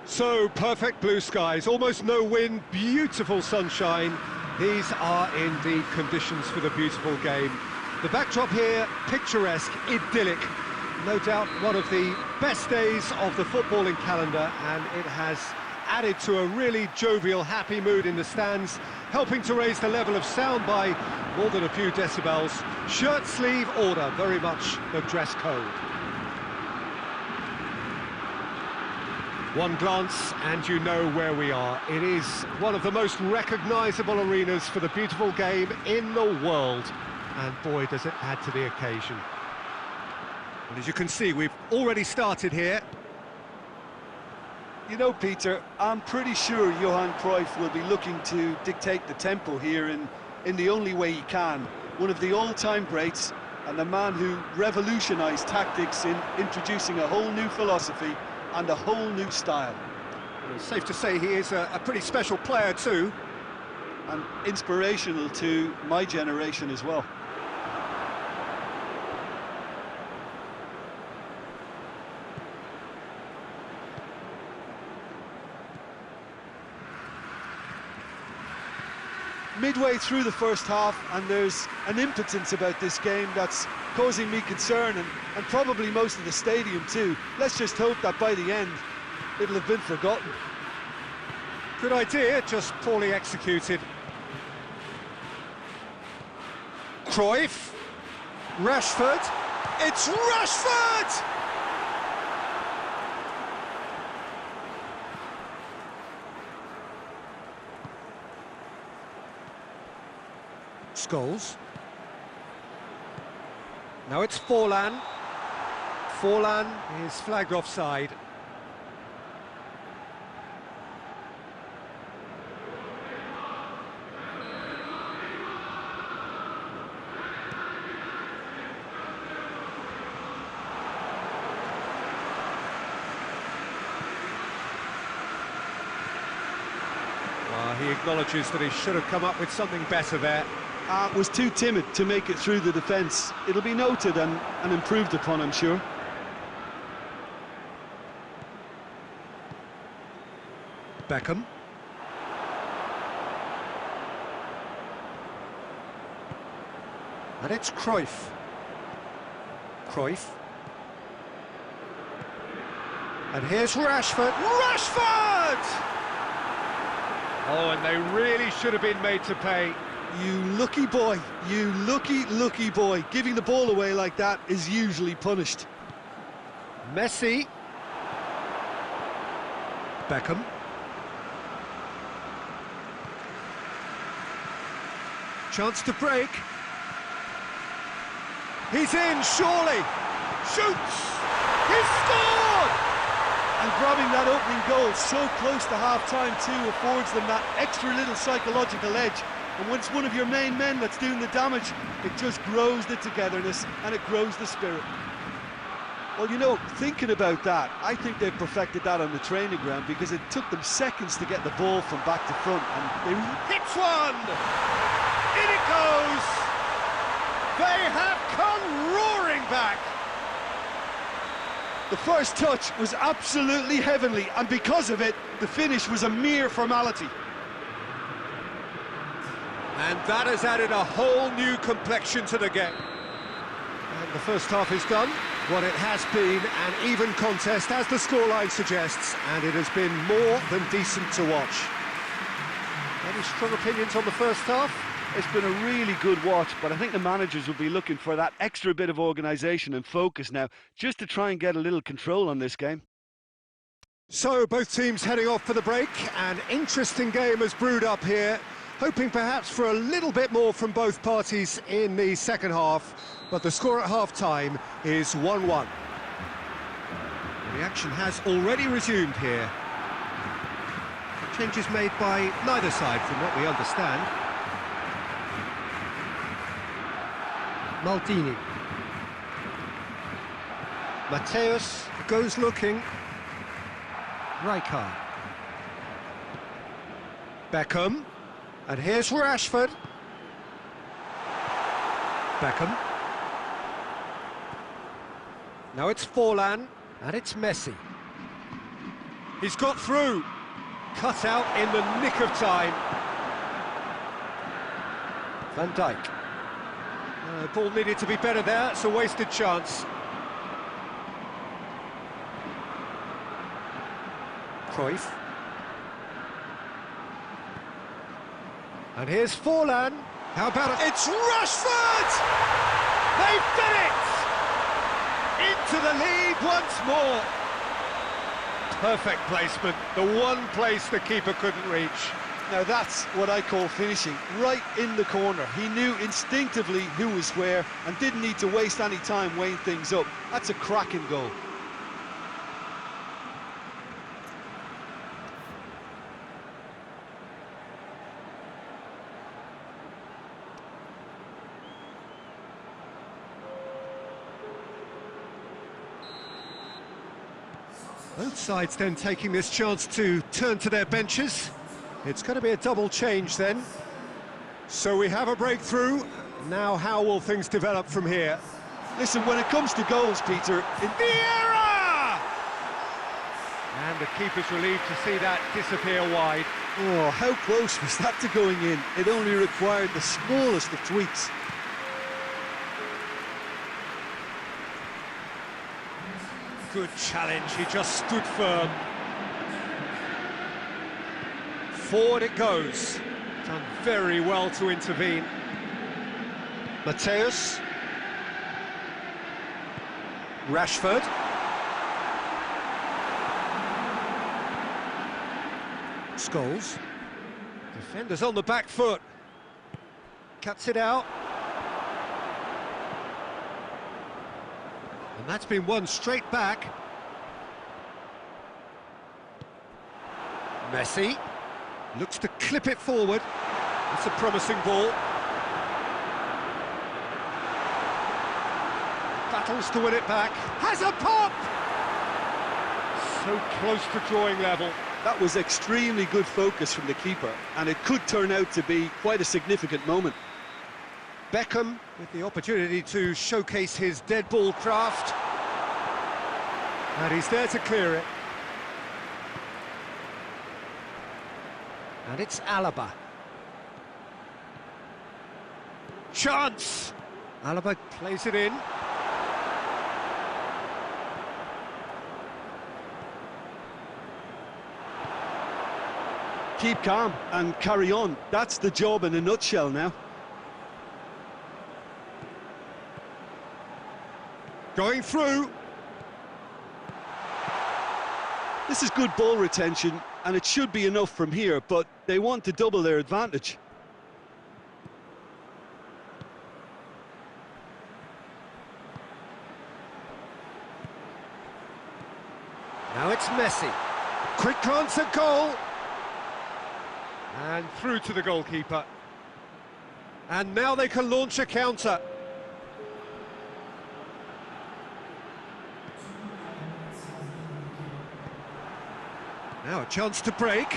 So, perfect blue skies, almost no wind, beautiful sunshine. These are indeed conditions for the beautiful game. The backdrop here, picturesque, idyllic. No doubt one of the best days of the footballing calendar, and it has added to a really jovial, happy mood in the stands, helping to raise the level of sound by more than a few decibels. Shirt sleeve order, very much the dress code. One glance and you know where we are. It is one of the most recognisable arenas for the beautiful game in the world. And boy, does it add to the occasion. And as you can see, we've already started here. You know, Peter, I'm pretty sure Johan Cruyff will be looking to dictate the tempo here in the only way he can. One of the all-time greats and the man who revolutionised tactics in introducing a whole new philosophy and a whole new style. It's safe to say he is a pretty special player too. And inspirational to my generation as well. Midway through the first half, and there's an impotence about this game that's causing me concern, and probably most of the stadium too. Let's just hope that by the end it'll have been forgotten. Good idea, just poorly executed. Cruyff, Rashford, it's Rashford! Scholes. Now it's Forlan. Forlan is flagged offside. He acknowledges that he should have come up with something better there. Was too timid to make it through the defence. It'll be noted and improved upon, I'm sure. Beckham. And it's Cruyff. Cruyff. And here's Rashford. Rashford! Oh, and they really should have been made to pay. You lucky boy, you lucky boy. Giving the ball away like that is usually punished. Messi. Beckham. Chance to break. He's in, surely. Shoots! He's scored! And grabbing that opening goal so close to half-time too affords them that extra little psychological edge. And when it's one of your main men that's doing the damage, it just grows the togetherness and it grows the spirit. Well, you know, thinking about that, I think they've perfected that on the training ground because it took them seconds to get the ball from back to front, and they hits one! In it goes! They have come roaring back! The first touch was absolutely heavenly, and because of it, the finish was a mere formality. And that has added a whole new complexion to the game. And the first half is done. What it has been an even contest, as the scoreline suggests, and it has been more than decent to watch. Any strong opinions on the first half? It's been a really good watch, but I think the managers will be looking for that extra bit of organisation and focus now, just to try and get a little control on this game. So, both teams heading off for the break. An interesting game has brewed up here, hoping perhaps for a little bit more from both parties in the second half, but the score at half-time is 1-1. The action has already resumed here. Changes made by neither side, from what we understand. Maldini. Mateus goes looking. Rijkaard. Beckham. And here's Rashford. Beckham. Now it's Forlan. And it's Messi. He's got through. Cut out in the nick of time. Van Dijk. Ball needed to be better there, it's a wasted chance. Cruyff. And here's Forlan. How about it? It's Rashford! They've done it! Into the lead once more. Perfect placement, the one place the keeper couldn't reach. Now that's what I call finishing, right in the corner. He knew instinctively who was where and didn't need to waste any time weighing things up. That's a cracking goal. Both sides then taking this chance to turn to their benches. It's going to be a double change then. So we have a breakthrough. Now how will things develop from here? Listen, when it comes to goals, Peter... Vieira! And the keeper's relieved to see that disappear wide. Oh, how close was that to going in? It only required the smallest of tweaks. Good challenge, he just stood firm. Forward it goes. Done very well to intervene. Mateus. Rashford. Scholes. Defenders on the back foot. Cuts it out. And that's been won straight back. Messi looks to clip it forward. It's a promising ball. Battles to win it back. Has a pop! So close to drawing level. That was extremely good focus from the keeper, and it could turn out to be quite a significant moment. Beckham with the opportunity to showcase his dead ball craft. And he's there to clear it. And it's Alaba. Chance! Alaba plays it in. Keep calm and carry on. That's the job in a nutshell now. Going through. This is good ball retention, and it should be enough from here, but they want to double their advantage. Now it's Messi. Quick glance at goal. And through to the goalkeeper. And now they can launch a counter. Now a chance to break.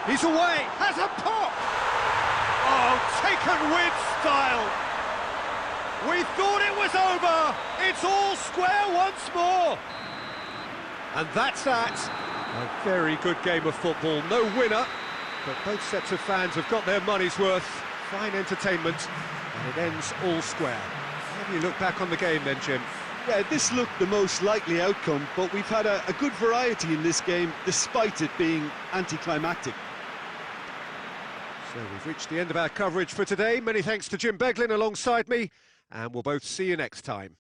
He's away. Has a pop. Oh, taken with style. We thought it was over. It's all square once more. And that's that. A very good game of football. No winner, but both sets of fans have got their money's worth. Fine entertainment, and it ends all square. How do you look back on the game then, Jim? Yeah, this looked the most likely outcome, but we've had a good variety in this game, despite it being anticlimactic. So we've reached the end of our coverage for today. Many thanks to Jim Beglin alongside me, and we'll both see you next time.